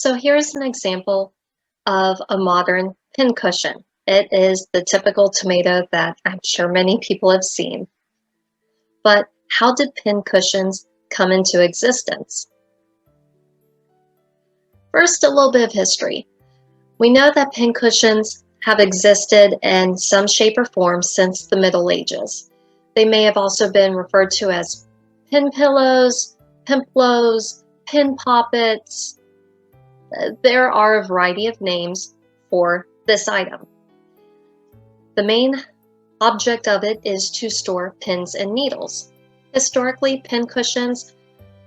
So here's an example of a modern pincushion. It is the typical tomato that I'm sure many people have seen. But how did pincushions come into existence? First, a little bit of history. We know that pincushions have existed in some shape or form since the Middle Ages. They may have also been referred to as pin pillows, pimplows, pin poppets. There are a variety of names for this item. The main object of it is to store pins and needles. Historically, pincushions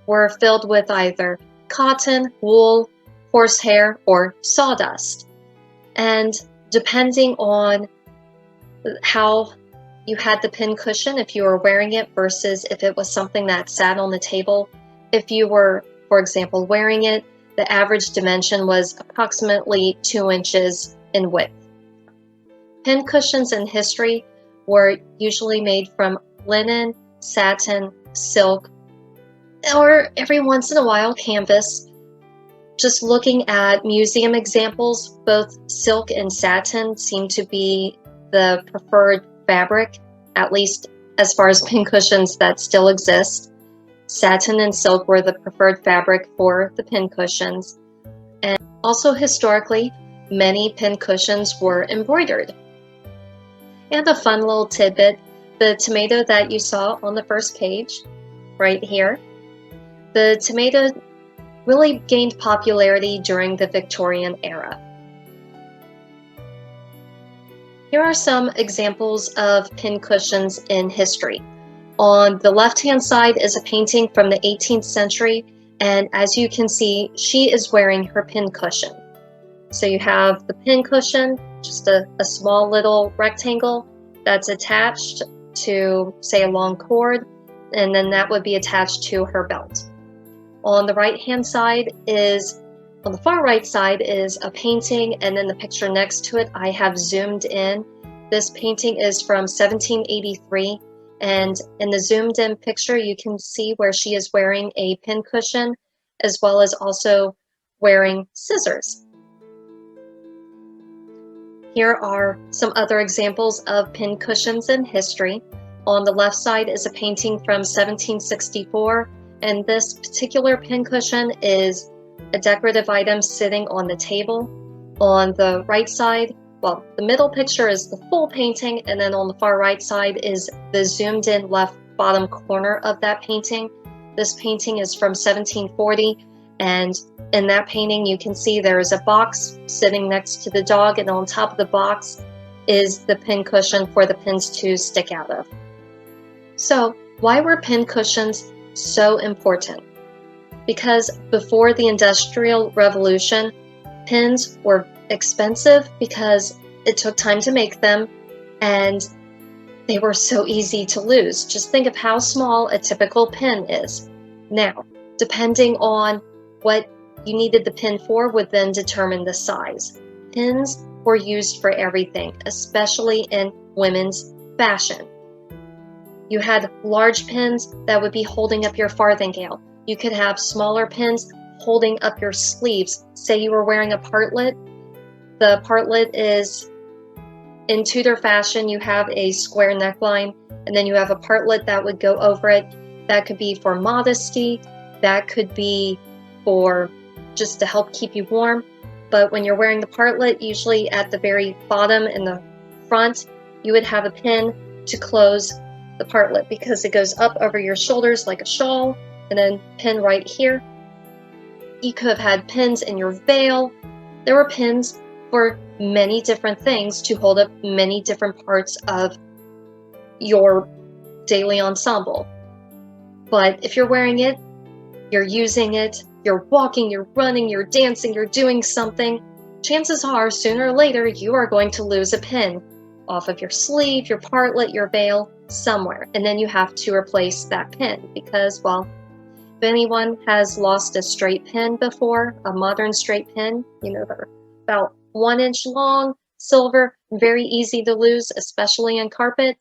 were filled with either cotton, wool, horsehair, or sawdust. And depending on how you had the pincushion, if you were wearing it versus if it was something that sat on the table, if you were, for example, wearing it, the average dimension was approximately 2 inches in width. Pincushions in history were usually made from linen, satin, silk, or every once in a while canvas. Just looking at museum examples, both silk and satin seem to be the preferred fabric, at least as far as pincushions that still exist. Satin and silk were the preferred fabric for the pincushions. And also historically, many pincushions were embroidered. And a fun little tidbit, the tomato that you saw on the first page, right here, the tomato really gained popularity during the Victorian era. Here are some examples of pincushions in history. On the left-hand side is a painting from the 18th century, and as you can see, she is wearing her pincushion. So you have the pincushion, just a small little rectangle that's attached to, say, a long cord, and then that would be attached to her belt. On the right-hand side on the far right side is a painting, and then the picture next to it I have zoomed in. This painting is from 1783, and in the zoomed in picture you can see where she is wearing a pincushion as well as also wearing scissors. Here are some other examples of pincushions in history. On the left side is a painting from 1764, and this particular pincushion is a decorative item sitting on the table. On the right side, well, the middle picture is the full painting, and then on the far right side is the zoomed in left bottom corner of that painting. This painting is from 1740, and in that painting you can see there is a box sitting next to the dog, and on top of the box is the pincushion for the pins to stick out of. So why were pincushions so important? Because before the Industrial Revolution, pins were expensive because it took time to make them, and they were so easy to lose. Just think of how small a typical pin is. Now, depending on what you needed the pin for would then determine the size. Pins were used for everything, especially in women's fashion. You had large pins that would be holding up your farthingale. You could have smaller pins holding up your sleeves. Say you were wearing a partlet. The partlet is, in Tudor fashion, you have a square neckline, and then you have a partlet that would go over it. That could be for modesty. That could be for just to help keep you warm. But when you're wearing the partlet, usually at the very bottom in the front, you would have a pin to close the partlet because it goes up over your shoulders like a shawl, and then pin right here. You could have had pins in your veil. There were pins for many different things to hold up many different parts of your daily ensemble. But if you're wearing it, you're using it, you're walking, you're running, you're dancing, you're doing something, chances are sooner or later you are going to lose a pin off of your sleeve, your partlet, your veil, somewhere, and then you have to replace that pin because, well, if anyone has lost a straight pin before, a modern straight pin, they're about 1 inch long, silver, very easy to lose, especially in carpet.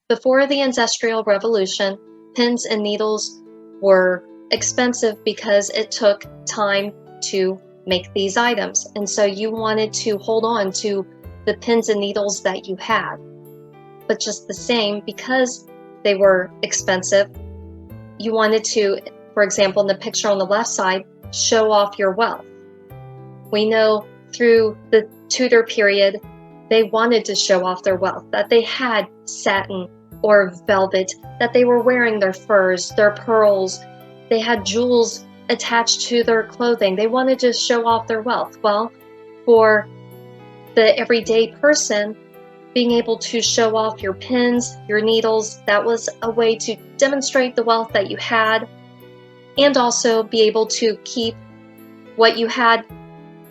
Before the Industrial Revolution, pins and needles were expensive because it took time to make these items. And so you wanted to hold on to the pins and needles that you had. But just the same, because they were expensive, you wanted to, for example, in the picture on the left side, show off your wealth. We know through the Tudor period, they wanted to show off their wealth, that they had satin or velvet, that they were wearing their furs, their pearls, they had jewels attached to their clothing. They wanted to show off their wealth. Well, for the everyday person, being able to show off your pins, your needles, that was a way to demonstrate the wealth that you had, and also be able to keep what you had.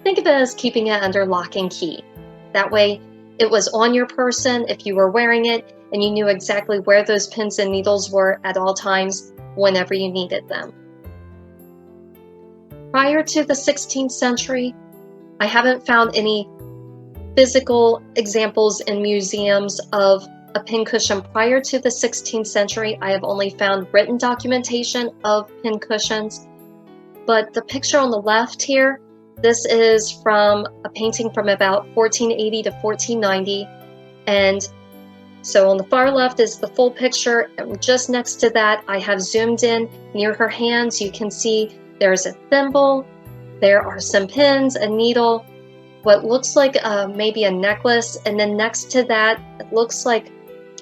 Think of it as keeping it under lock and key. That way, it was on your person if you were wearing it, and you knew exactly where those pins and needles were at all times whenever you needed them. Prior to the 16th century, I haven't found any physical examples in museums of a pincushion prior to the 16th century. I have only found written documentation of pincushions. But the picture on the left here, this is from a painting from about 1480 to 1490. And so on the far left is the full picture, and just next to that, I have zoomed in near her hands. You can see there's a thimble, there are some pins, a needle, what looks like maybe a necklace, and then next to that, it looks like,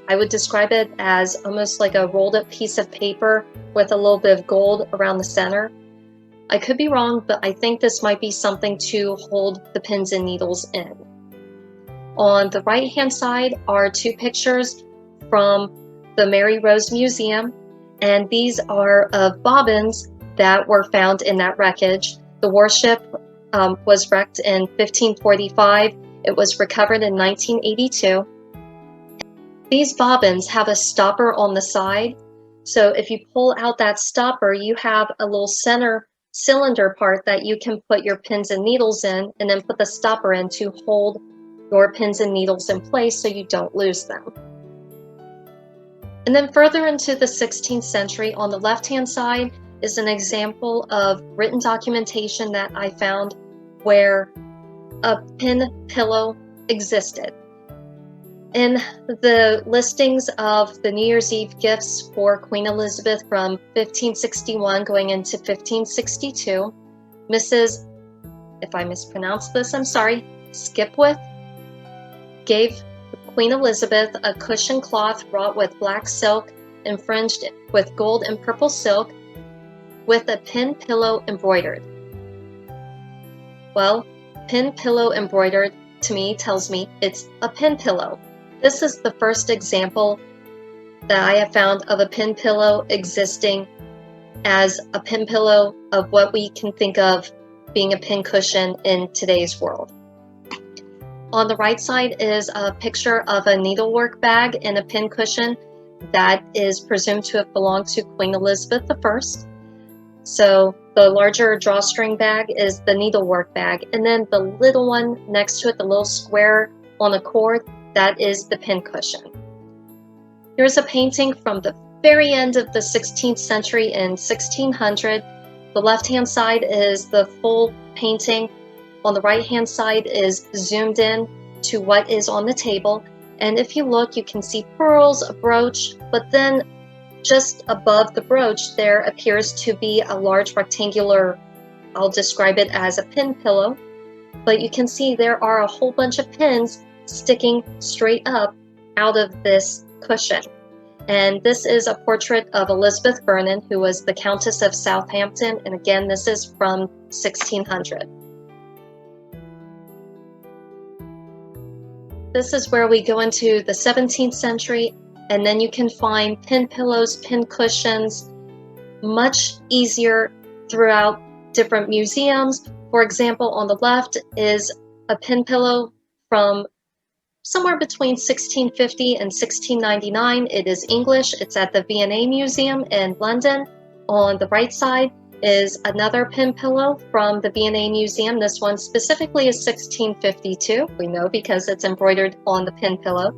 I would describe it as almost like a rolled up piece of paper with a little bit of gold around the center. I could be wrong, but I think this might be something to hold the pins and needles in. On the right-hand side are two pictures from the Mary Rose Museum, and these are of bobbins that were found in that wreckage. The warship was wrecked in 1545. It was recovered in 1982. These bobbins have a stopper on the side, so if you pull out that stopper, you have a little center cylinder part that you can put your pins and needles in, and then put the stopper in to hold your pins and needles in place so you don't lose them. And then further into the 16th century, on the left-hand side is an example of written documentation that I found where a pin pillow existed. In the listings of the New Year's Eve gifts for Queen Elizabeth from 1561 going into 1562, Mrs., if I mispronounce this, I'm sorry, Skipwith, gave Queen Elizabeth a cushion cloth wrought with black silk and fringed with gold and purple silk with a pin pillow embroidered. Well, pin pillow embroidered to me tells me it's a pin pillow. This is the first example that I have found of a pin pillow existing as a pin pillow of what we can think of being a pin cushion in today's world. On the right side is a picture of a needlework bag and a pin cushion that is presumed to have belonged to Queen Elizabeth I. So the larger drawstring bag is the needlework bag, and then the little one next to it, the little square on a cord, that is the pin cushion. Here's a painting from the very end of the 16th century in 1600. The left-hand side is the full painting. On the right-hand side is zoomed in to what is on the table. And if you look, you can see pearls, a brooch, but then just above the brooch, there appears to be a large rectangular, I'll describe it as a pin pillow, but you can see there are a whole bunch of pins sticking straight up out of this cushion. And this is a portrait of Elizabeth Vernon, who was the Countess of Southampton, and again, this is from 1600. This is where we go into the 17th century, and then you can find pin pillows, pin cushions, much easier throughout different museums. For example, on the left is a pin pillow from somewhere between 1650 and 1699. It is English. It's at the V&A Museum in London. On the right side is another pin pillow from the V&A Museum. This one specifically is 1652. We know because it's embroidered on the pin pillow.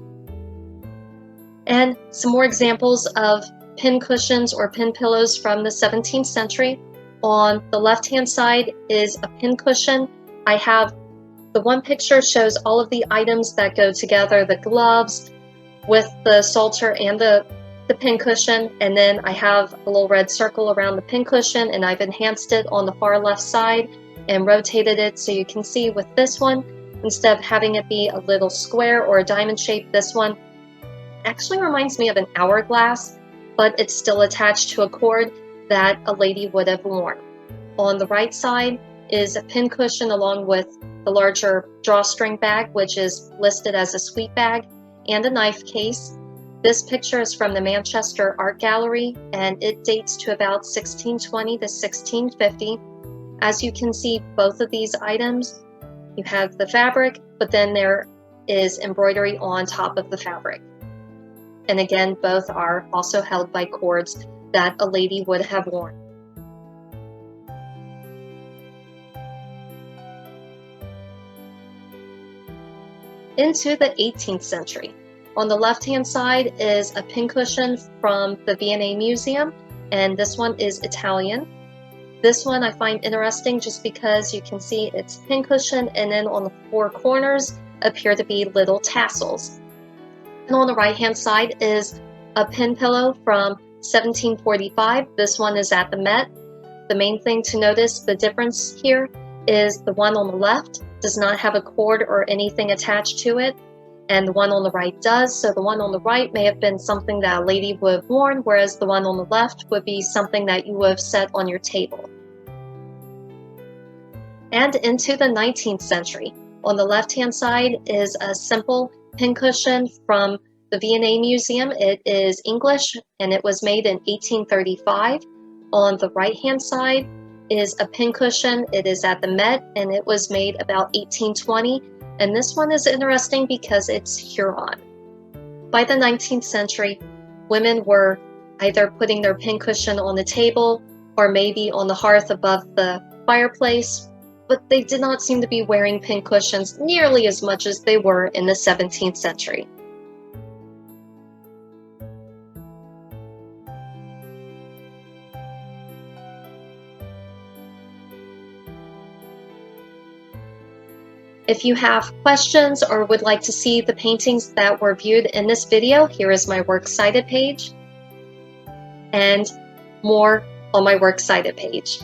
And some more examples of pin cushions or pin pillows from the 17th century. On the left-hand side is a pincushion. I have the one picture shows all of the items that go together, the gloves with the Psalter and the pincushion, and then I have a little red circle around the pincushion, and I've enhanced it on the far left side and rotated it so you can see with this one, instead of having it be a little square or a diamond shape, this one actually reminds me of an hourglass, but it's still attached to a cord that a lady would have worn. On the right side is a pincushion along with the larger drawstring bag, which is listed as a sweet bag, and a knife case. This picture is from the Manchester Art Gallery, and it dates to about 1620 to 1650. As you can see, both of these items, you have the fabric, but then there is embroidery on top of the fabric. And again, both are also held by cords that a lady would have worn. Into the 18th century. On the left-hand side is a pincushion from the V&A Museum, and this one is Italian. This one I find interesting just because you can see it's pincushion, and then on the four corners appear to be little tassels. And on the right-hand side is a pin pillow from 1745. This one is at the Met. The main thing to notice, the difference here, is the one on the left does not have a cord or anything attached to it, and the one on the right does. So the one on the right may have been something that a lady would have worn, whereas the one on the left would be something that you would have set on your table. And into the 19th century. On the left-hand side is a simple pincushion from the V&A Museum. It is English, and it was made in 1835. On the right-hand side is a pincushion. It is at the Met, and it was made about 1820. And this one is interesting because it's Huron. By the 19th century, women were either putting their pincushion on the table or maybe on the hearth above the fireplace, but they did not seem to be wearing pincushions nearly as much as they were in the 17th century. If you have questions or would like to see the paintings that were viewed in this video, here is my Works Cited page, and more on my Works Cited page.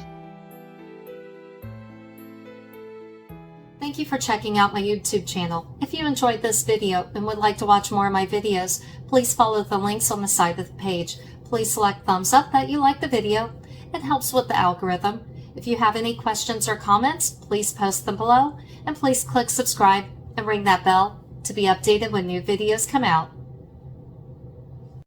Thank you for checking out my YouTube channel. If you enjoyed this video and would like to watch more of my videos, please follow the links on the side of the page. Please select thumbs up that you like the video. It helps with the algorithm. If you have any questions or comments, please post them below, and please click subscribe and ring that bell to be updated when new videos come out.